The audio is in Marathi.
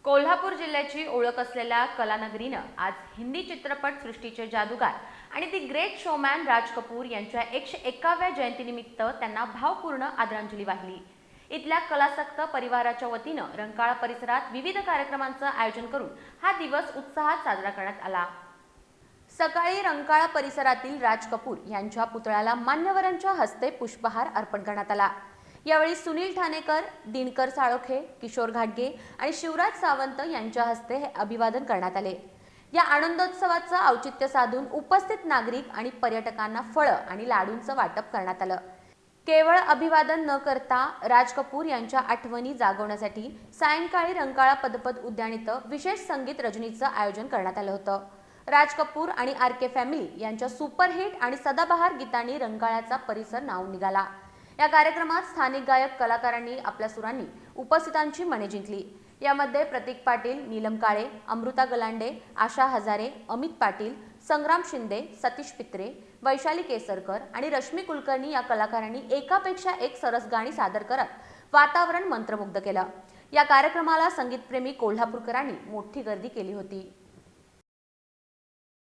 कोल्हापूर जिल्ह्याची ओळख असलेल्या कलानगरीनं आज हिंदी चित्रपट सृष्टीचे जादूगार आणि the great showman Raj Kapoor यांच्या 101व्या जयंतीनिमित्त त्यांना भावपूर्ण आदरांजली वाहिली। इथल्या कलासक्त परिवाराच्या वतीनं रंकाळा परिसरात विविध कार्यक्रमांचं आयोजन करून हा दिवस उत्साहात साजरा करण्यात आला। सकाळी रंकाळा परिसरातील राज कपूर यांच्या पुतळ्याला मान्यवरांच्या हस्ते पुष्पहार अर्पण करण्यात आला। यावेळी सुनील ठाणेकर, दिनकर साळोखे, किशोर घाटगे आणि शिवराज सावंत यांच्या हस्ते हे अभिवादन करण्यात आले। या आनंदोत्सवाचं औचित्य साधून उपस्थित नागरिक आणि पर्यटकांना फळं आणि लाडूंचं वाटप करण्यात आलं। केवळ अभिवादन न करता राज कपूर यांच्या आठवणी जागवण्यासाठी सायंकाळी रंकाळा पदपथ उद्यान इथं विशेष संगीत रजनीचं आयोजन करण्यात आलं होतं। राज कपूर आणि आर.के. फॅमिली यांच्या सुपरहिट आणि सदाबहार गीतांनी रंकाळ्याचा परिसर नाव निघाला। या कार्यक्रमात स्थानिक गायक कलाकारांनी आपल्या सुरांनी उपस्थितांची मने जिंकली। यामध्ये प्रतीक पाटील, नीलम काळे, अमृता गलांडे, आशा हजारे, अमित पाटील, संग्राम शिंदे, सतीश पित्रे, वैशाली केसरकर आणि रश्मी कुलकर्णी या कलाकारांनी एकापेक्षा एक सरस गाणी सादर करत वातावरण मंत्रमुग्ध केलं। या कार्यक्रमाला संगीतप्रेमी कोल्हापूरकरांनी मोठी गर्दी केली होती।